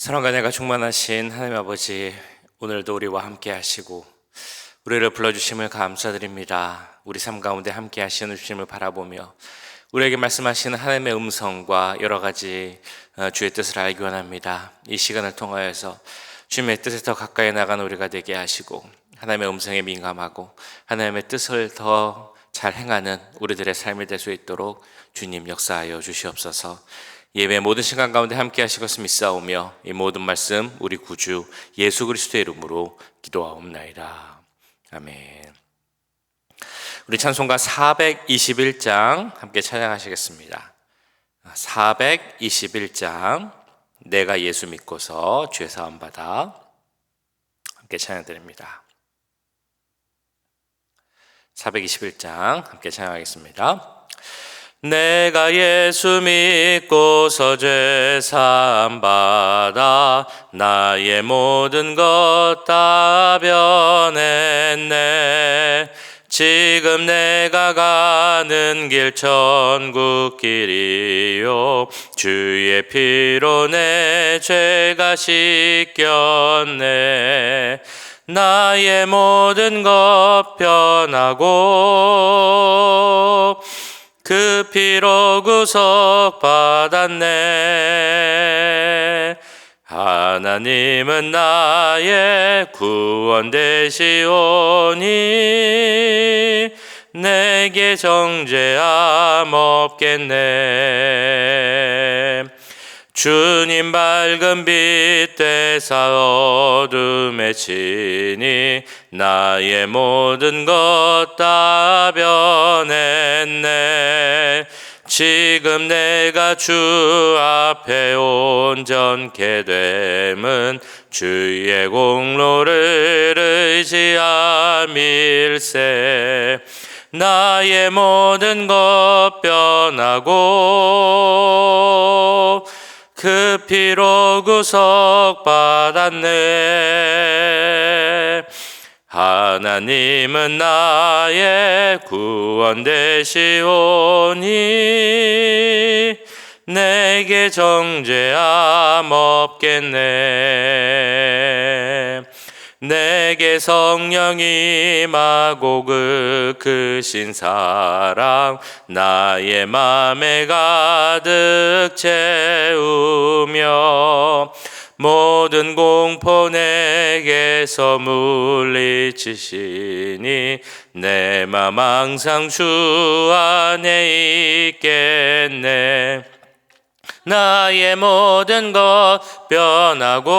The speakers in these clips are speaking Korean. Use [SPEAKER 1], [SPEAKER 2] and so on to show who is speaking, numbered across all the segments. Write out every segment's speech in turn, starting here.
[SPEAKER 1] 사랑과 은혜가 충만하신 하나님 아버지, 오늘도 우리와 함께 하시고 우리를 불러주심을 감사드립니다. 우리 삶 가운데 함께 하시는 주님을 바라보며 우리에게 말씀하시는 하나님의 음성과 여러 가지 주의 뜻을 알기 원합니다. 이 시간을 통하여서 주님의 뜻에 더 가까이 나가는 우리가 되게 하시고 하나님의 음성에 민감하고 하나님의 뜻을 더 잘 행하는 우리들의 삶이 될 수 있도록 주님 역사하여 주시옵소서. 예배 모든 시간 가운데 함께 하실 것을 믿사오며 이 모든 말씀 우리 구주 예수 그리스도의 이름으로 기도하옵나이다. 아멘. 우리 찬송가 421장 함께 찬양하시겠습니다. 421장 내가 예수 믿고서 죄 사함 받아 함께 찬양드립니다. 421장 함께 찬양하겠습니다. 내가 예수 믿고서 죄 사함 받아 나의 모든 것 다 변했네. 지금 내가 가는 길 천국 길이요 주의 피로 내 죄가 씻겼네. 나의 모든 것 변하고 그 피로 구속 받았네. 하나님은 나의 구원 되시오니 내게 정죄함 없겠네. 주님 밝은 빛 되사 어둠에 치니 나의 모든 것 다 변했네. 지금 내가 주 앞에 온전케 됨은 주의 공로를 의지함일세. 나의 모든 것 변하고 그 피로 구속 받았네. 하나님은 나의 구원 되시오니 내게 정죄함 없겠네. 내게 성령이 임하고 그 크신 사랑 나의 맘에 가득 채우며 모든 공포 내게서 물리치시니 내 맘 항상 주 안에 있겠네. 나의 모든 것 변하고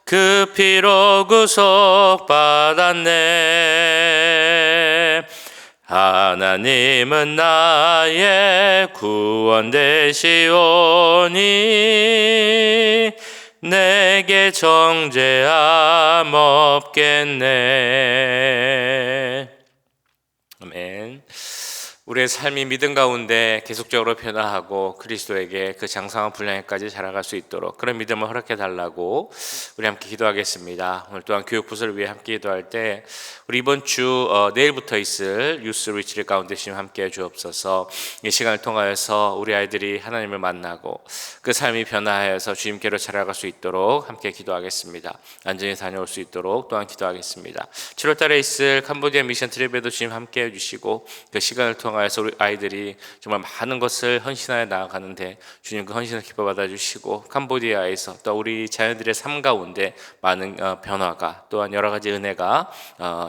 [SPEAKER 1] 그 피로 구속 받았네. 하나님은 나의 구원 되시오니 내게 정죄함 없겠네. 아멘. 우리의 삶이 믿음 가운데 계속적으로 변화하고 그리스도에게 그 장성한 분량에까지 자라갈 수 있도록 그런 믿음을 허락해 달라고 우리 함께 기도하겠습니다. 오늘 또한 교육부서를 위해 함께 기도할 때 우리 이번 주 내일부터 있을 유스 리트릿 가운데 주님 함께 해 주옵소서. 이 시간을 통하여서 우리 아이들이 하나님을 만나고 그 삶이 변화하여서 주님께로 자라갈 수 있도록 함께 기도하겠습니다. 안전히 다녀올 수 있도록 또한 기도하겠습니다. 7월 달에 있을 캄보디아 미션 트립에도 주님 함께 해 주시고 그 시간을 통하여서 우리 아이들이 정말 많은 것을 헌신하여 나아가는데 주님 그 헌신을 기뻐 받아주시고 캄보디아에서 또 우리 자녀들의 삶 가운데 많은 변화가 또한 여러 가지 은혜가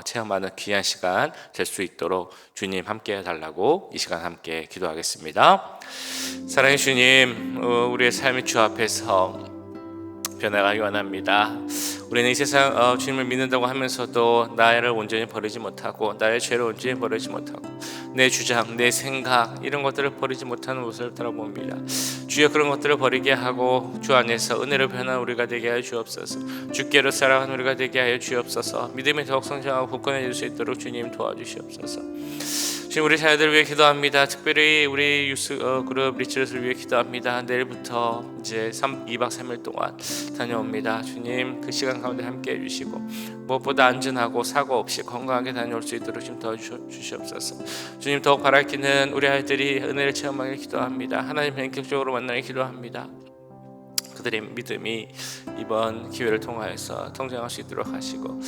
[SPEAKER 1] 체험하는 귀한 시간 될 수 있도록 주님 함께 해달라고 이 시간 함께 기도하겠습니다. 사랑의 주님, 우리의 삶이 주 앞에서 변화가기 원합니다. 우리는 이 세상 주님을 믿는다고 하면서도 나를 온전히 버리지 못하고 나의 죄를 온전히 버리지 못하고 내 주장, 내 생각 이런 것들을 버리지 못하는 모습을 돌아봅니다. 주여 그런 것들을 버리게 하고 주 안에서 은혜로 변한 우리가 되게 하여 주옵소서. 주께로 살아가는 우리가 되게 하여 주옵소서. 믿음이 더욱 성장하고 굳건해질 수 있도록 주님 도와주시옵소서. 지금 우리 자녀들을 위해 기도합니다. 특별히 우리 유스 그룹 리트릿을 위해 기도합니다. 내일부터 이제 2박 3일 동안 다녀옵니다. 주님 그 시간 가운데 함께 해주시고 무엇보다 안전하고 사고 없이 건강하게 다녀올 수 있도록 좀 도와주시옵소서. 주님 더욱 바라기는 우리 아이들이 은혜를 체험하길 기도합니다. 하나님 본격적으로 만나길 기도합니다. 그들의 믿음이 이번 기회를 통하여서 성장할 수 있도록 하시고,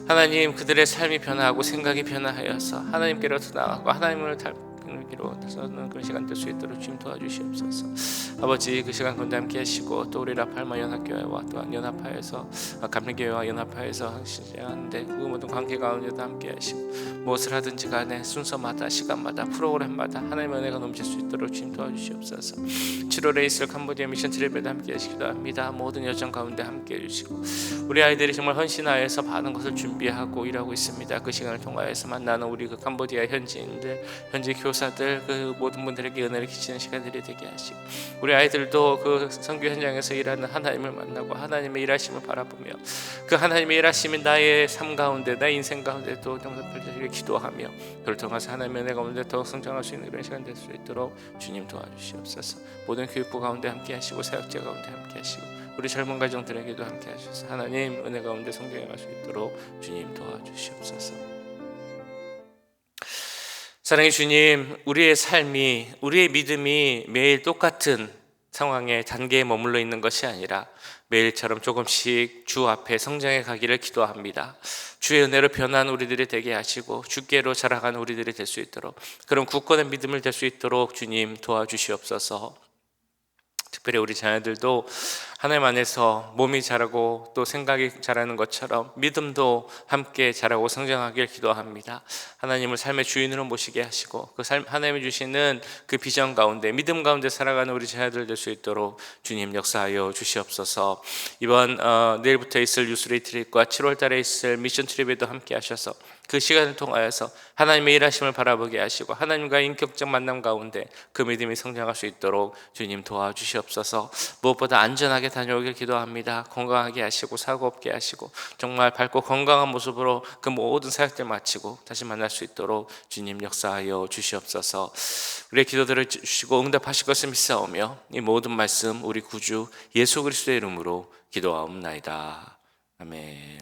[SPEAKER 1] 하나님 그들의 삶이 변화하고 생각이 변화하여서 하나님께로 나아가고 하나님을 닮기로서는 그런 시간 될 수 있도록 주님 도와주시옵소서. 아버지, 그 시간 가운데 함께 하시고, 또 우리 라팔마 연합교회와 또한 연합하여서 감리교회와 연합하여서 하시는데 그 모든 관계 가운데도 함께 하시고, 무엇을 하든지 간에 순서마다 시간마다 프로그램마다 하나님의 은혜가 넘칠 수 있도록 주님 도와주시옵소서. 7월에 있을 캄보디아 미션 트립에도 함께 하시기도 합니다. 모든 여정 가운데 함께 해주시고, 우리 아이들이 정말 헌신하여서 많은 것을 준비하고 일하고 있습니다. 그 시간을 통하여서 만나는 우리 그 캄보디아 현지인들, 현지 교사들, 그 모든 분들에게 은혜를 끼치는 시간들이 되게 하시고, 우리 아이들도 그 선교 현장에서 일하는 하나님을 만나고 하나님의 일하심을 바라보며 그 하나님의 일하심이 나의 삶 가운데, 나의 인생 가운데 또 영접되기를 기도하며, 그를 통해서 하나님의 은혜 가운데 더욱 성장할 수 있는 그런 시간 될 수 있도록 주님 도와주시옵소서. 모든 교육부 가운데 함께 하시고, 사역자 가운데 함께 하시고, 우리 젊은 가정들에게도 함께 하셔서 하나님 은혜 가운데 성장해 갈 수 있도록 주님 도와주시옵소서. 사랑의 주님, 우리의 삶이, 우리의 믿음이 매일 똑같은 상황의 단계에 머물러 있는 것이 아니라 매일처럼 조금씩 주 앞에 성장해 가기를 기도합니다. 주의 은혜로 변한 우리들이 되게 하시고 주께로 자라가는 우리들이 될 수 있도록, 그런 굳건한 믿음을 될 수 있도록 주님 도와주시옵소서. 특별히 우리 자녀들도 하나님 안에서 몸이 자라고 또 생각이 자라는 것처럼 믿음도 함께 자라고 성장하길 기도합니다. 하나님을 삶의 주인으로 모시게 하시고, 그 삶 하나님이 주시는 그 비전 가운데, 믿음 가운데 살아가는 우리 자녀들 될 수 있도록 주님 역사하여 주시옵소서. 이번 내일부터 있을 유스리 트립과 7월 달에 있을 미션 트립에도 함께 하셔서 그 시간을 통하여서 하나님의 일하심을 바라보게 하시고, 하나님과의 인격적 만남 가운데 그 믿음이 성장할 수 있도록 주님 도와주시옵소서. 무엇보다 안전하게 다녀오길 기도합니다. 건강하게 하시고 사고 없게 하시고 정말 밝고 건강한 모습으로 그 모든 사역들 마치고 다시 만날 수 있도록 주님 역사하여 주시옵소서. 우리의 기도들을 주시고 응답하실 것을 믿사오며 이 모든 말씀 우리 구주 예수 그리스도의 이름으로 기도하옵나이다. 아멘.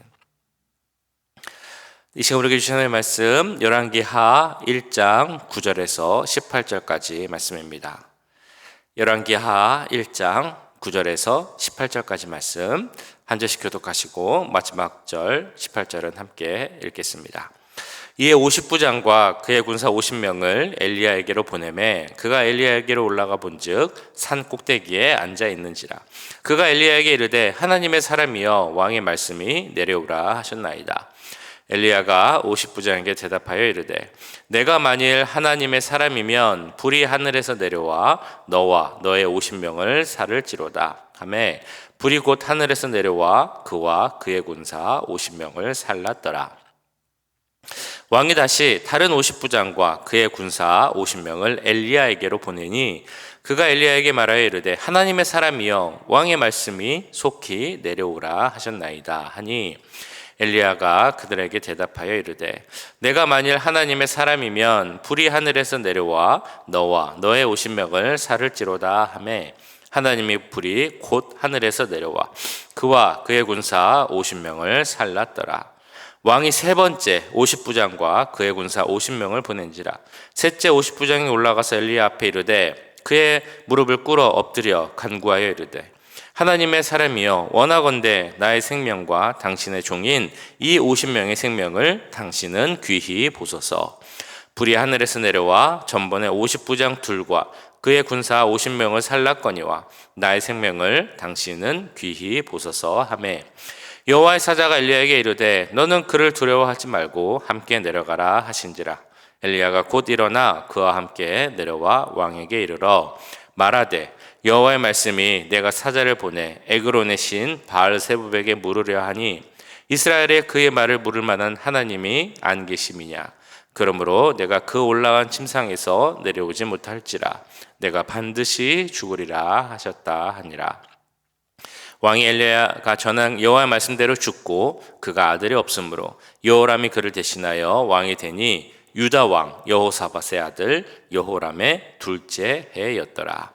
[SPEAKER 1] 이 시간 우리에게 주신 하나님의 말씀 열왕기하 1장 9절에서 18절까지 말씀입니다. 열왕기하 1장 9절에서 18절까지 말씀 한 절씩 교독하시고 마지막 절 18절은 함께 읽겠습니다. 이에 50부장과 그의 군사 50명을 엘리야에게로 보내매 그가 엘리야에게로 올라가 본즉 산 꼭대기에 앉아 있는지라. 그가 엘리야에게 이르되 하나님의 사람이여 왕의 말씀이 내려오라 하셨나이다. 엘리야가 50부장에게 대답하여 이르되 내가 만일 하나님의 사람이면 불이 하늘에서 내려와 너와 너의 50명을 살을지로다 하매 불이 곧 하늘에서 내려와 그와 그의 군사 50명을 살랐더라. 왕이 다시 다른 50부장과 그의 군사 50명을 엘리야에게로 보내니 그가 엘리야에게 말하여 이르되 하나님의 사람이여 왕의 말씀이 속히 내려오라 하셨나이다 하니 엘리야가 그들에게 대답하여 이르되 내가 만일 하나님의 사람이면 불이 하늘에서 내려와 너와 너의 50명을 살을지로다 하매 하나님의 불이 곧 하늘에서 내려와 그와 그의 군사 50명을 살랐더라. 왕이 세 번째 50부장과 그의 군사 50명을 보낸지라. 셋째 50부장이 올라가서 엘리야 앞에 이르되 그의 무릎을 꿇어 엎드려 간구하여 이르되 하나님의 사람이여 원하건대 나의 생명과 당신의 종인 이 50명의 생명을 당신은 귀히 보소서. 불이 하늘에서 내려와 전번에 50부장 둘과 그의 군사 50명을 살랐거니와 나의 생명을 당신은 귀히 보소서 하매 여호와의 사자가 엘리야에게 이르되 너는 그를 두려워하지 말고 함께 내려가라 하신지라. 엘리야가 곧 일어나 그와 함께 내려와 왕에게 이르러 말하되 여호와의 말씀이 내가 사자를 보내 에그론의 신 바알세붑에게 물으려 하니 이스라엘에 그의 말을 물을 만한 하나님이 안 계심이냐. 그러므로 내가 그 올라간 침상에서 내려오지 못할지라 내가 반드시 죽으리라 하셨다 하니라. 왕이 엘리야가 전한 여호와의 말씀대로 죽고 그가 아들이 없으므로 여호람이 그를 대신하여 왕이 되니 유다 왕 여호사밧의 아들 여호람의 둘째 해였더라.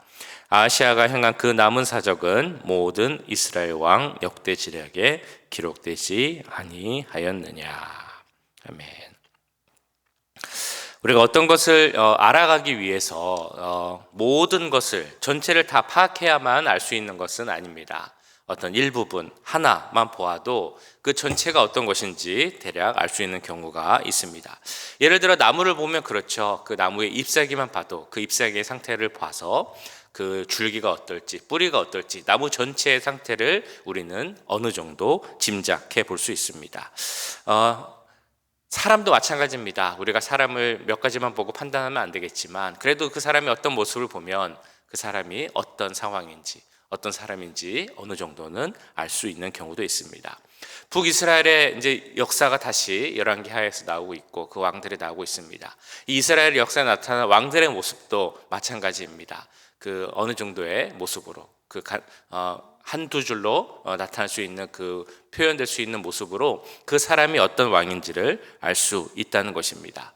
[SPEAKER 1] 아하시아가 행한 그 남은 사적은 모든 이스라엘 왕 역대 지략에 기록되지 아니하였느냐. 아멘. 우리가 어떤 것을 알아가기 위해서 모든 것을 전체를 다 파악해야만 알 수 있는 것은 아닙니다. 어떤 일부분 하나만 보아도 그 전체가 어떤 것인지 대략 알 수 있는 경우가 있습니다. 예를 들어 나무를 보면 그렇죠. 그 나무의 잎사귀만 봐도 그 잎사귀의 상태를 봐서 그 줄기가 어떨지, 뿌리가 어떨지, 나무 전체의 상태를 우리는 어느 정도 짐작해 볼 수 있습니다. 사람도 마찬가지입니다. 우리가 사람을 몇 가지만 보고 판단하면 안 되겠지만, 그래도 그 사람이 어떤 모습을 보면 그 사람이 어떤 상황인지, 어떤 사람인지 어느 정도는 알 수 있는 경우도 있습니다. 북이스라엘의 이제 역사가 다시 열왕기하에서 나오고 있고 그 왕들이 나오고 있습니다. 이 이스라엘 역사에 나타난 왕들의 모습도 마찬가지입니다. 그 어느 정도의 모습으로 한두 줄로 나타날 수 있는 그 표현될 수 있는 모습으로 그 사람이 어떤 왕인지를 알 수 있다는 것입니다.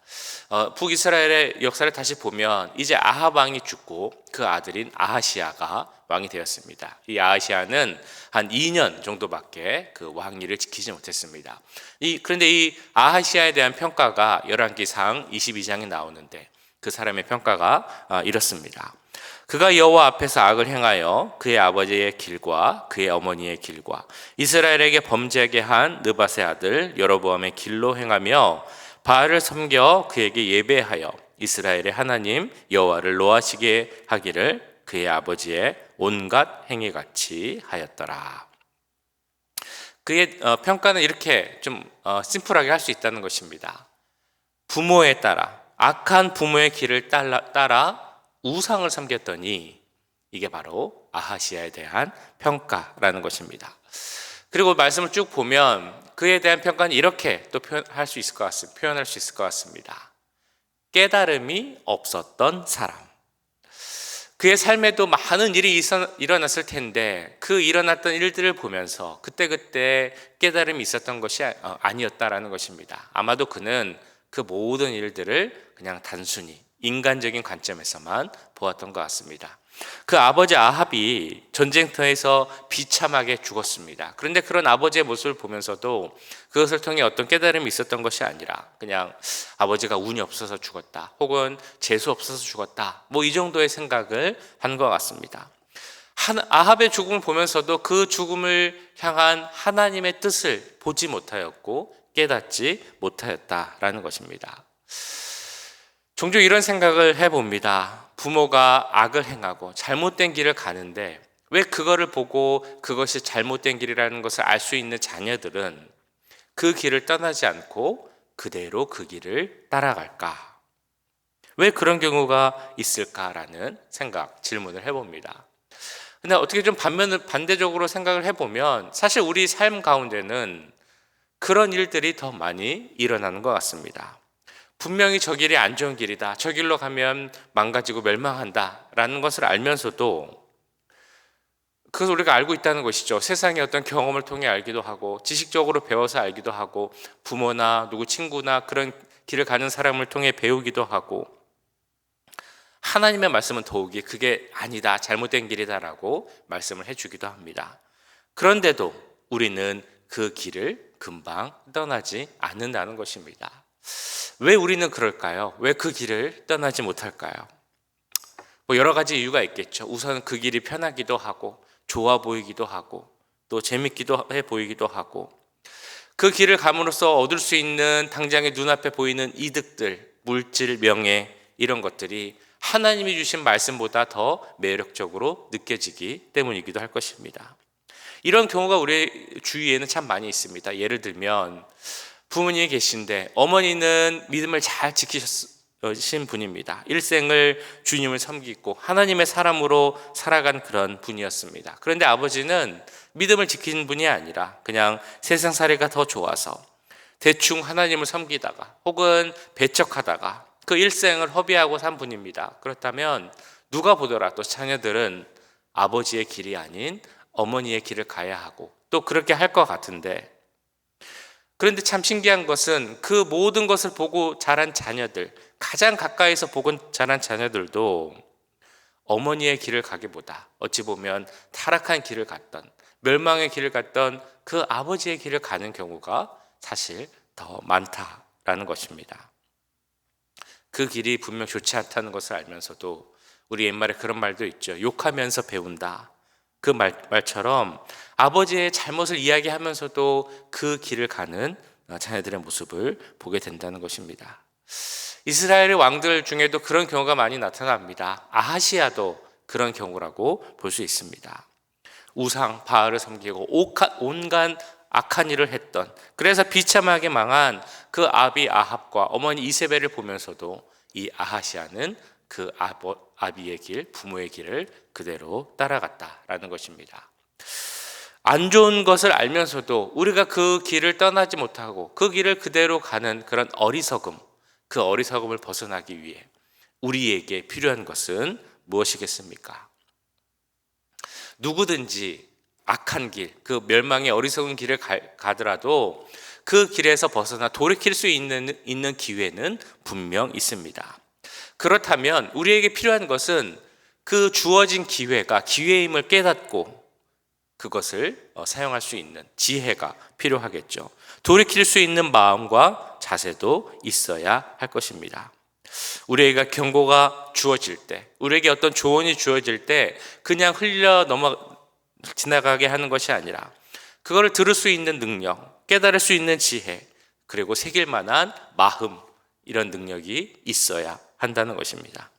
[SPEAKER 1] 북이스라엘의 역사를 다시 보면 이제 아합 왕이 죽고 그 아들인 아하시아가 왕이 되었습니다. 이 아하시아는 한 2년 정도밖에 그 왕위를 지키지 못했습니다. 그런데 이 아하시아에 대한 평가가 열왕기상 22장에 나오는데 그 사람의 평가가 이렇습니다. 그가 여호와 앞에서 악을 행하여 그의 아버지의 길과 그의 어머니의 길과 이스라엘에게 범죄하게 한 느밧의 아들 여로보암의 길로 행하며 바알을 섬겨 그에게 예배하여 이스라엘의 하나님 여호와를 노하시게 하기를 그의 아버지의 온갖 행위같이 하였더라. 그의 평가는 이렇게 좀 심플하게 할 수 있다는 것입니다. 부모에 따라 악한 부모의 길을 따라 우상을 섬겼더니 이게 바로 아하시아에 대한 평가라는 것입니다. 그리고 말씀을 쭉 보면 그에 대한 평가는 이렇게 또 표현할 수 있을 것 같습니다. 깨달음이 없었던 사람. 그의 삶에도 많은 일이 일어났을 텐데 그 일어났던 일들을 보면서 그때그때 깨달음이 있었던 것이 아니었다라는 것입니다. 아마도 그는 그 모든 일들을 그냥 단순히 인간적인 관점에서만 보았던 것 같습니다. 그 아버지 아합이 전쟁터에서 비참하게 죽었습니다. 그런데 그런 아버지의 모습을 보면서도 그것을 통해 어떤 깨달음이 있었던 것이 아니라 그냥 아버지가 운이 없어서 죽었다, 혹은 재수 없어서 죽었다, 뭐 이 정도의 생각을 한 것 같습니다. 아합의 죽음을 보면서도 그 죽음을 향한 하나님의 뜻을 보지 못하였고 깨닫지 못하였다라는 것입니다. 종종 이런 생각을 해봅니다. 부모가 악을 행하고 잘못된 길을 가는데 왜 그거를 보고 그것이 잘못된 길이라는 것을 알 수 있는 자녀들은 그 길을 떠나지 않고 그대로 그 길을 따라갈까? 왜 그런 경우가 있을까라는 질문을 해봅니다. 근데 어떻게 좀 반대적으로 생각을 해보면 사실 우리 삶 가운데는 그런 일들이 더 많이 일어나는 것 같습니다. 분명히 저 길이 안 좋은 길이다, 저 길로 가면 망가지고 멸망한다 라는 것을 알면서도 그것을 우리가 알고 있다는 것이죠. 세상의 어떤 경험을 통해 알기도 하고 지식적으로 배워서 알기도 하고 부모나 누구 친구나 그런 길을 가는 사람을 통해 배우기도 하고 하나님의 말씀은 더욱이 그게 아니다, 잘못된 길이다라고 말씀을 해주기도 합니다. 그런데도 우리는 그 길을 금방 떠나지 않는다는 것입니다. 왜 우리는 그럴까요? 왜 그 길을 떠나지 못할까요? 여러 가지 이유가 있겠죠. 우선 그 길이 편하기도 하고 좋아 보이기도 하고 또 재밌기도 해 보이기도 하고 그 길을 감으로써 얻을 수 있는 당장의 눈앞에 보이는 이득들, 물질, 명예 이런 것들이 하나님이 주신 말씀보다 더 매력적으로 느껴지기 때문이기도 할 것입니다. 이런 경우가 우리 주위에는 참 많이 있습니다. 예를 들면 부모님이 계신데 어머니는 믿음을 잘 지키신 분입니다. 일생을 주님을 섬기고 하나님의 사람으로 살아간 그런 분이었습니다. 그런데 아버지는 믿음을 지키는 분이 아니라 그냥 세상살이가 더 좋아서 대충 하나님을 섬기다가 혹은 배척하다가 그 일생을 허비하고 산 분입니다. 그렇다면 누가 보더라도 자녀들은 아버지의 길이 아닌 어머니의 길을 가야 하고 또 그렇게 할 것 같은데, 그런데 참 신기한 것은 그 모든 것을 보고 자란 자녀들, 가장 가까이서 보고 자란 자녀들도 어머니의 길을 가기보다 어찌 보면 타락한 길을 갔던, 멸망의 길을 갔던 그 아버지의 길을 가는 경우가 사실 더 많다라는 것입니다. 그 길이 분명 좋지 않다는 것을 알면서도 우리 옛말에 그런 말도 있죠. 욕하면서 배운다. 그 말처럼 아버지의 잘못을 이야기하면서도 그 길을 가는 자녀들의 모습을 보게 된다는 것입니다. 이스라엘의 왕들 중에도 그런 경우가 많이 나타납니다. 아하시아도 그런 경우라고 볼 수 있습니다. 우상 바알을 섬기고 온갖 악한 일을 했던, 그래서 비참하게 망한 그 아비 아합과 어머니 이세벨을 보면서도 이 아하시아는 그 아비의 길, 부모의 길을 그대로 따라갔다라는 것입니다. 안 좋은 것을 알면서도 우리가 그 길을 떠나지 못하고 그 길을 그대로 가는 그런 어리석음, 그 어리석음을 벗어나기 위해 우리에게 필요한 것은 무엇이겠습니까? 누구든지 악한 길, 그 멸망의 어리석은 길을 가더라도 그 길에서 벗어나 돌이킬 수 있는 기회는 분명 있습니다. 그렇다면 우리에게 필요한 것은 그 주어진 기회임을 깨닫고 그것을 사용할 수 있는 지혜가 필요하겠죠. 돌이킬 수 있는 마음과 자세도 있어야 할 것입니다. 우리에게 경고가 주어질 때, 우리에게 어떤 조언이 주어질 때 그냥 지나가게 하는 것이 아니라 그거를 들을 수 있는 능력, 깨달을 수 있는 지혜, 그리고 새길 만한 마음, 이런 능력이 있어야 한다는 것입니다.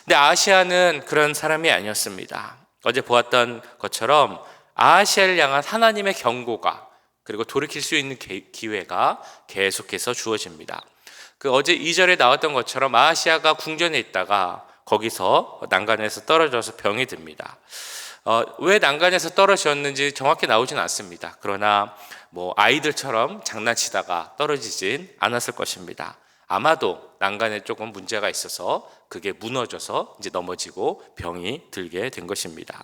[SPEAKER 1] 근데 아하시아는 그런 사람이 아니었습니다. 어제 보았던 것처럼 아하시아를 향한 하나님의 경고가, 그리고 돌이킬 수 있는 기회가 계속해서 주어집니다. 그 어제 2절에 나왔던 것처럼 아하시아가 궁전에 있다가 거기서 난간에서 떨어져서 병이 듭니다. 왜 난간에서 떨어졌는지 정확히 나오진 않습니다. 그러나 아이들처럼 장난치다가 떨어지진 않았을 것입니다. 아마도 난간에 조금 문제가 있어서 그게 무너져서 이제 넘어지고 병이 들게 된 것입니다.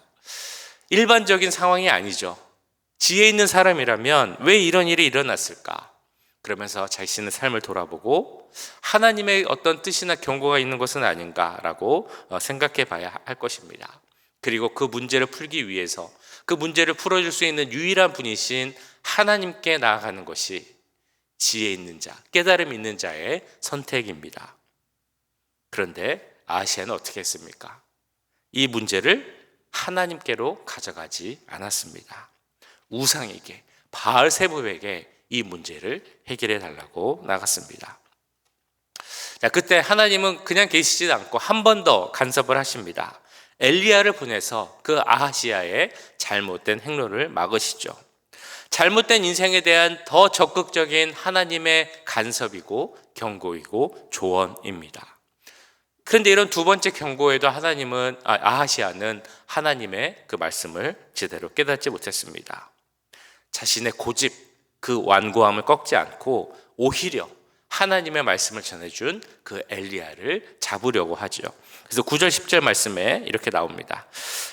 [SPEAKER 1] 일반적인 상황이 아니죠. 지혜 있는 사람이라면 왜 이런 일이 일어났을까? 그러면서 자신의 삶을 돌아보고 하나님의 어떤 뜻이나 경고가 있는 것은 아닌가라고 생각해 봐야 할 것입니다. 그리고 그 문제를 풀기 위해서 그 문제를 풀어줄 수 있는 유일한 분이신 하나님께 나아가는 것이 지혜 있는 자, 깨달음 있는 자의 선택입니다. 그런데 아하시아는 어떻게 했습니까? 이 문제를 하나님께로 가져가지 않았습니다. 우상에게, 바알세불에게 이 문제를 해결해 달라고 나갔습니다. 자, 그때 하나님은 그냥 계시지 않고 한 번 더 간섭을 하십니다. 엘리야를 보내서 그 아하시아의 잘못된 행로를 막으시죠. 잘못된 인생에 대한 더 적극적인 하나님의 간섭이고 경고이고 조언입니다. 그런데 이런 두 번째 경고에도 아하시아는 하나님의 그 말씀을 제대로 깨닫지 못했습니다. 자신의 고집, 그 완고함을 꺾지 않고 오히려 하나님의 말씀을 전해준 그 엘리야를 잡으려고 하죠. 그래서 9절 10절 말씀에 이렇게 나옵니다.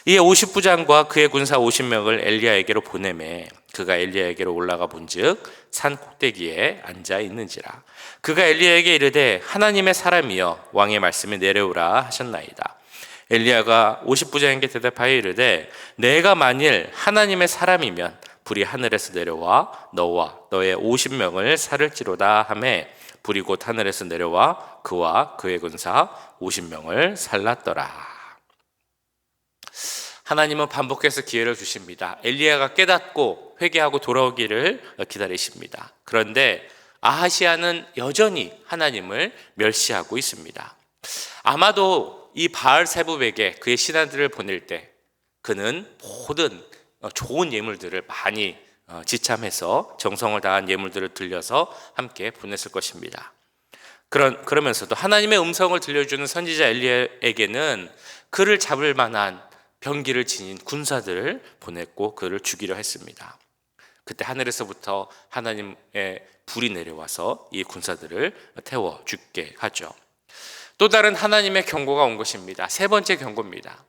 [SPEAKER 1] 이에 50부장과 그의 군사 50명을 엘리야에게로 보내매 그가 엘리야에게로 올라가 본즉 산 꼭대기에 앉아 있는지라. 그가 엘리야에게 이르되 하나님의 사람이여 왕의 말씀이 내려오라 하셨나이다. 엘리야가 50부장에게 대답하여 이르되 내가 만일 하나님의 사람이면 불이 하늘에서 내려와 너와 너의 50명을 살을지로다 하매 불이 곧 하늘에서 내려와 그와 그의 군사 50명을 살랐더라. 하나님은 반복해서 기회를 주십니다. 엘리야가 깨닫고 회개하고 돌아오기를 기다리십니다. 그런데 아하시아는 여전히 하나님을 멸시하고 있습니다. 아마도 이 바알세불에게 그의 신하들을 보낼 때 그는 모든 좋은 예물들을 많이 지참해서 정성을 다한 예물들을 들려서 함께 보냈을 것입니다. 그러면서도 하나님의 음성을 들려주는 선지자 엘리야에게는 그를 잡을 만한 병기를 지닌 군사들을 보냈고 그를 죽이려 했습니다. 그때 하늘에서부터 하나님의 불이 내려와서 이 군사들을 태워 죽게 하죠. 또 다른 하나님의 경고가 온 것입니다. 세 번째 경고입니다.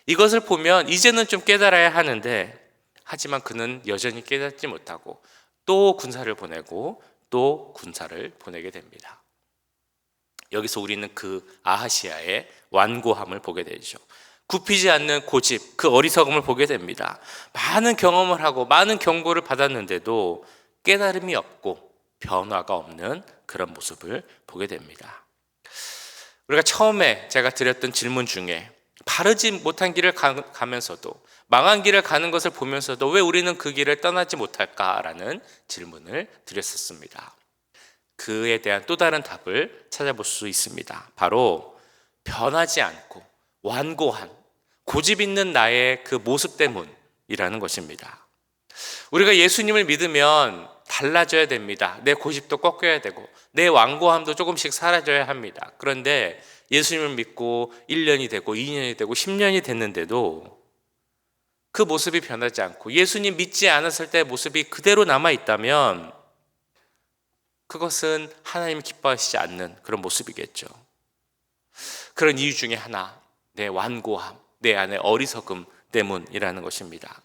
[SPEAKER 1] 이것을 보면 이제는 좀 깨달아야 하는데 하지만 그는 여전히 깨닫지 못하고 또 군사를 보내고 또 군사를 보내게 됩니다. 여기서 우리는 그 아하시아의 완고함을 보게 되죠. 굽히지 않는 고집, 그 어리석음을 보게 됩니다. 많은 경험을 하고 많은 경고를 받았는데도 깨달음이 없고 변화가 없는 그런 모습을 보게 됩니다. 우리가 처음에 제가 드렸던 질문 중에 바르지 못한 길을 가면서도 망한 길을 가는 것을 보면서도 왜 우리는 그 길을 떠나지 못할까라는 질문을 드렸었습니다. 그에 대한 또 다른 답을 찾아볼 수 있습니다. 바로 변하지 않고 완고한 고집 있는 나의 그 모습 때문이라는 것입니다. 우리가 예수님을 믿으면 달라져야 됩니다. 내 고집도 꺾여야 되고 내 완고함도 조금씩 사라져야 합니다. 그런데 예수님을 믿고 1년이 되고 2년이 되고 10년이 됐는데도 그 모습이 변하지 않고 예수님 믿지 않았을 때 모습이 그대로 남아있다면 그것은 하나님이 기뻐하시지 않는 그런 모습이겠죠. 그런 이유 중에 하나, 내 완고함, 내 안에 어리석음 때문이라는 것입니다.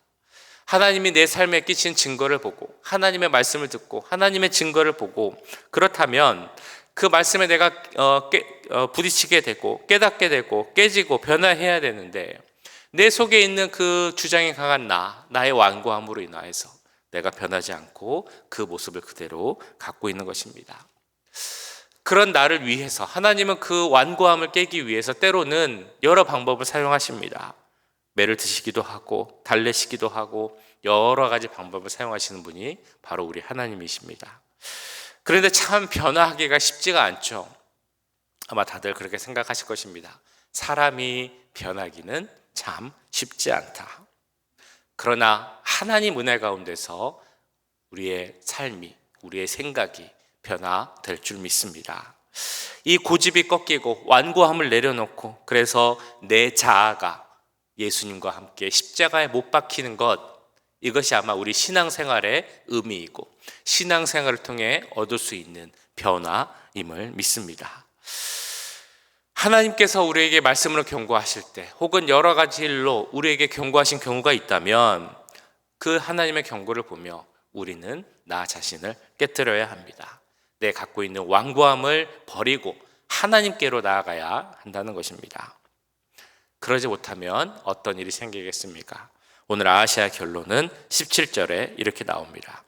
[SPEAKER 1] 하나님이 내 삶에 끼친 증거를 보고 하나님의 말씀을 듣고 하나님의 증거를 보고 그렇다면 그 말씀에 내가 부딪히게 되고 깨닫게 되고 깨지고 변화해야 되는데 내 속에 있는 그 주장이 강한 나의 완고함으로 인하여서 내가 변하지 않고 그 모습을 그대로 갖고 있는 것입니다. 그런 나를 위해서 하나님은 그 완고함을 깨기 위해서 때로는 여러 방법을 사용하십니다. 매를 드시기도 하고 달래시기도 하고 여러 가지 방법을 사용하시는 분이 바로 우리 하나님이십니다. 그런데 참 변화하기가 쉽지가 않죠. 아마 다들 그렇게 생각하실 것입니다. 사람이 변하기는 참 쉽지 않다. 그러나 하나님 은혜 가운데서 우리의 삶이, 우리의 생각이 변화될 줄 믿습니다. 이 고집이 꺾이고 완고함을 내려놓고 그래서 내 자아가 예수님과 함께 십자가에 못 박히는 것, 이것이 아마 우리 신앙생활의 의미이고 신앙생활을 통해 얻을 수 있는 변화임을 믿습니다. 하나님께서 우리에게 말씀으로 경고하실 때 혹은 여러 가지 일로 우리에게 경고하신 경우가 있다면 그 하나님의 경고를 보며 우리는 나 자신을 깨뜨려야 합니다. 내 갖고 있는 완고함을 버리고 하나님께로 나아가야 한다는 것입니다. 그러지 못하면 어떤 일이 생기겠습니까? 오늘 아하시아 결론은 17절에 이렇게 나옵니다.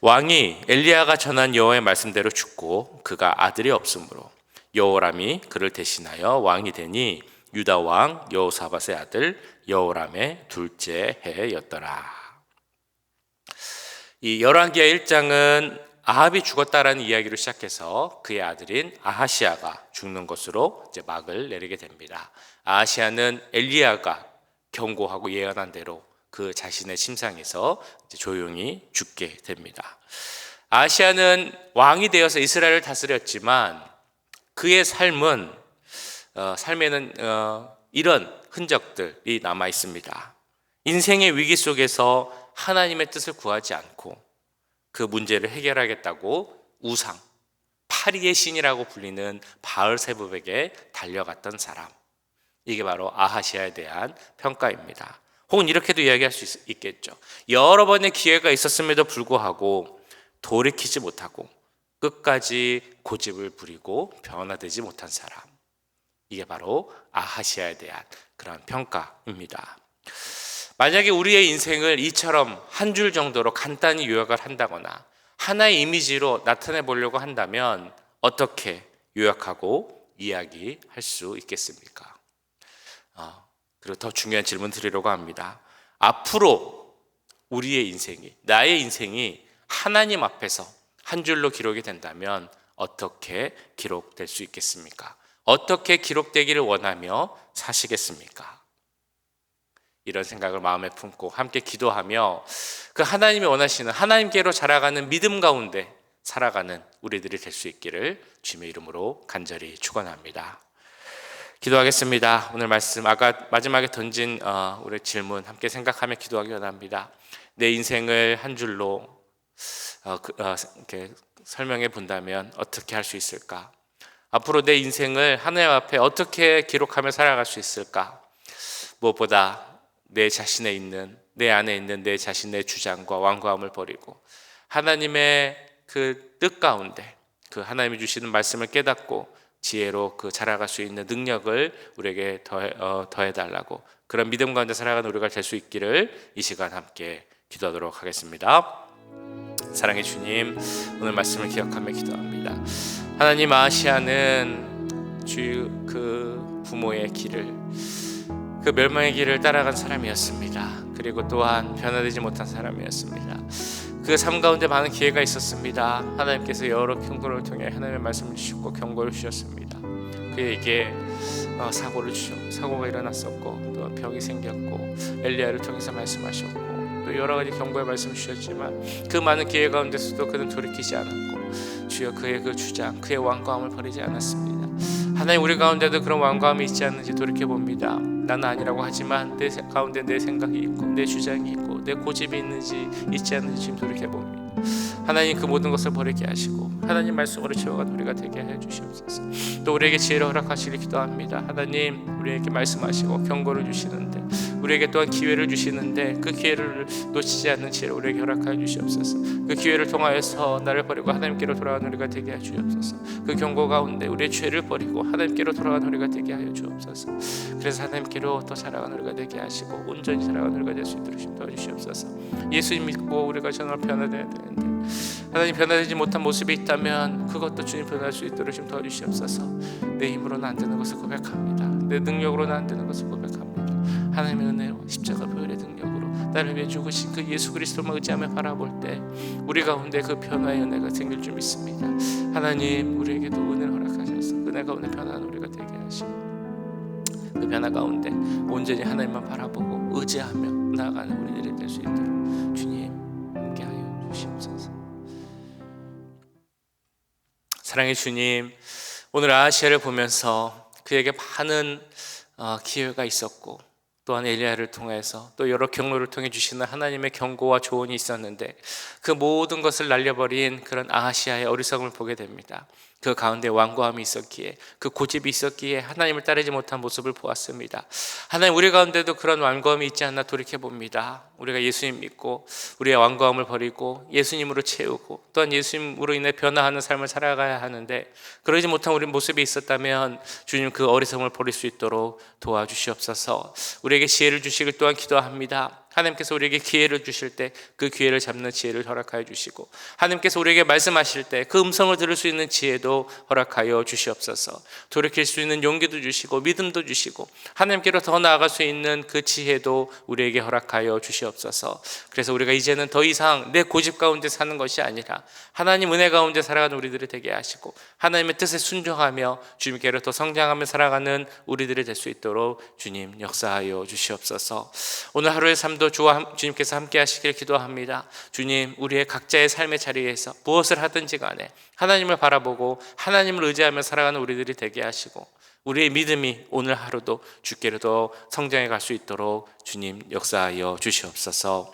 [SPEAKER 1] 왕이 엘리야가 전한 여호와의 말씀대로 죽고 그가 아들이 없으므로 여호람이 그를 대신하여 왕이 되니 유다 왕 여호사밧의 아들 여호람의 둘째 해였더라. 이 열왕기하 1장은 아합이 죽었다라는 이야기로 시작해서 그의 아들인 아하시아가 죽는 것으로 이제 막을 내리게 됩니다. 아하시아는 엘리야가 경고하고 예언한 대로 그 자신의 심상에서 이제 조용히 죽게 됩니다. 아하시아는 왕이 되어서 이스라엘을 다스렸지만 그의 삶에는 이런 흔적들이 남아 있습니다. 인생의 위기 속에서 하나님의 뜻을 구하지 않고 그 문제를 해결하겠다고 우상, 파리의 신이라고 불리는 바알세붑에게 달려갔던 사람, 이게 바로 아하시아에 대한 평가입니다. 혹은 이렇게도 이야기할 수 있겠죠. 여러 번의 기회가 있었음에도 불구하고 돌이키지 못하고 끝까지 고집을 부리고 변화되지 못한 사람, 이게 바로 아하시아에 대한 그런 평가입니다. 만약에 우리의 인생을 이처럼 한 줄 정도로 간단히 요약을 한다거나 하나의 이미지로 나타내 보려고 한다면 어떻게 요약하고 이야기할 수 있겠습니까? 그리고 더 중요한 질문 드리려고 합니다. 앞으로 우리의 인생이, 나의 인생이 하나님 앞에서 한 줄로 기록이 된다면 어떻게 기록될 수 있겠습니까? 어떻게 기록되기를 원하며 사시겠습니까? 이런 생각을 마음에 품고 함께 기도하며 그 하나님이 원하시는 하나님께로 자라가는 믿음 가운데 살아가는 우리들이 될 수 있기를 주님의 이름으로 간절히 축원합니다. 기도하겠습니다. 오늘 말씀 아까 마지막에 던진 우리 질문 함께 생각하며 기도하기 원합니다. 내 인생을 한 줄로 이렇게 설명해 본다면 어떻게 할 수 있을까? 앞으로 내 인생을 하나님 앞에 어떻게 기록하며 살아갈 수 있을까? 무엇보다 내 자신에 있는, 내 안에 있는 내 자신의 주장과 완고함을 버리고 하나님의 그 뜻 가운데 그 하나님이 주시는 말씀을 깨닫고 지혜로 그 자라갈 수 있는 능력을 우리에게 더해달라고, 그런 믿음 가운데 살아가는 우리가 될 수 있기를 이 시간 함께 기도하도록 하겠습니다. 사랑의 주님, 오늘 말씀을 기억하며 기도합니다. 하나님, 아시아는 주 그 부모의 길을, 그 멸망의 길을 따라간 사람이었습니다. 그리고 또한 변화되지 못한 사람이었습니다. 그 삶 가운데 많은 기회가 있었습니다. 하나님께서 여러 경고를 통해 하나님의 말씀을 주셨고 경고를 주셨습니다. 그에게 사고가 일어났었고 또 병이 생겼고 엘리야를 통해서 말씀하셨고 또 여러 가지 경고의 말씀을 주셨지만 그 많은 기회 가운데서도 그는 돌이키지 않았고 주여 그의 그 주장, 그의 완고함을 버리지 않았습니다. 하나님, 우리 가운데도 그런 완고함이 있지 않는지 돌이켜봅니다. 나는 아니라고 하지만 내 가운데 내 생각이 있고 내 주장이 있고 내 고집이 있지 않는지 지금 돌이켜봅니다. 하나님, 그 모든 것을 버리게 하시고 하나님 말씀으로 채워간 우리가 되게 해 주시옵소서. 또 우리에게 지혜를 허락하시길 기도합니다. 하나님, 우리에게 말씀하시고 경고를 주시는데, 우리에게 또한 기회를 주시는데 그 기회를 놓치지 않는 지혜를 우리에게 허락하여 주시옵소서. 그 기회를 통하여서 나를 버리고 하나님께로 돌아가는 우리가 되게 하여 주옵소서. 그 경고 가운데 우리의 죄를 버리고 하나님께로 돌아가는 우리가 되게 하여 주옵소서. 그래서 하나님께로 더 살아가는 우리가 되게 하시고 온전히 살아가는 우리가 될 수 있도록 도와주시옵소서. 예수님 믿고 우리가 정말 변화되어야 되는데 하나님, 변화되지 못한 모습이 있다면 그것도 주님 변화할 수 있도록 좀 도와주시옵소서. 내 힘으로는 안 되는 것을 고백합니다. 내 능력으로는 안 되는 것을 고백합니다. 하나님의 은혜로 십자가 보혈의 능력으로 나를 위해 죽으신 그 예수 그리스도만 의지하며 바라볼 때 우리 가운데 그 변화의 은혜가 생길 줄 믿습니다. 하나님, 우리에게도 은혜를 허락하셔서 은혜 가운데 변화하는 우리가 되게 하시고 그 변화 가운데 온전히 하나님만 바라보고 의지하며 나아가는 우리들이 될 수 있도록 주님 함께하여 주시옵소서. 사랑의 주님, 오늘 아하시아를 보면서 그에게 많은 기회가 있었고 또한 엘리야를 통해서 또 여러 경로를 통해 주시는 하나님의 경고와 조언이 있었는데 그 모든 것을 날려버린 그런 아하시아의 어리석음을 보게 됩니다. 그 가운데 완고함이 있었기에, 그 고집이 있었기에 하나님을 따르지 못한 모습을 보았습니다. 하나님, 우리 가운데도 그런 완고함이 있지 않나 돌이켜봅니다. 우리가 예수님 믿고 우리의 완고함을 버리고 예수님으로 채우고 또한 예수님으로 인해 변화하는 삶을 살아가야 하는데 그러지 못한 우리 모습이 있었다면 주님, 그 어리석음을 버릴 수 있도록 도와주시옵소서. 우리에게 지혜를 주시길 또한 기도합니다. 하나님께서 우리에게 기회를 주실 때 그 기회를 잡는 지혜를 허락하여 주시고, 하나님께서 우리에게 말씀하실 때 그 음성을 들을 수 있는 지혜도 허락하여 주시옵소서. 돌이킬 수 있는 용기도 주시고 믿음도 주시고 하나님께로 더 나아갈 수 있는 그 지혜도 우리에게 허락하여 주시옵소서. 그래서 우리가 이제는 더 이상 내 고집 가운데 사는 것이 아니라 하나님 은혜 가운데 살아가는 우리들이 되게 하시고 하나님의 뜻에 순종하며 주님께로 더 성장하며 살아가는 우리들이 될 수 있도록 주님 역사하여 주시옵소서. 오늘 하루의 삶도 주님께서 함께 하시길 기도합니다. 주님, 우리의 각자의 삶의 자리에서 무엇을 하든지 간에 하나님을 바라보고 하나님을 의지하며 살아가는 우리들이 되게 하시고 우리의 믿음이 오늘 하루도 주께로 더 성장해 갈 수 있도록 주님 역사하여 주시옵소서.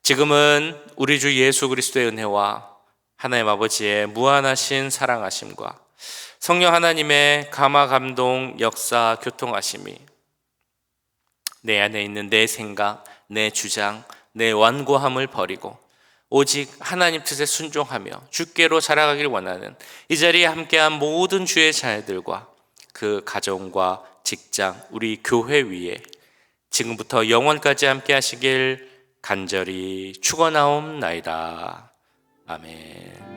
[SPEAKER 1] 지금은 우리 주 예수 그리스도의 은혜와 하나님 아버지의 무한하신 사랑하심과 성령 하나님의 감화 감동 역사 교통하심이 내 안에 있는 내 생각, 내 주장, 내 완고함을 버리고 오직 하나님 뜻에 순종하며 주께로 자라가길 원하는 이 자리에 함께한 모든 주의 자녀들과 그 가정과 직장, 우리 교회 위에 지금부터 영원까지 함께 하시길 간절히 축원하옵나이다. 아멘.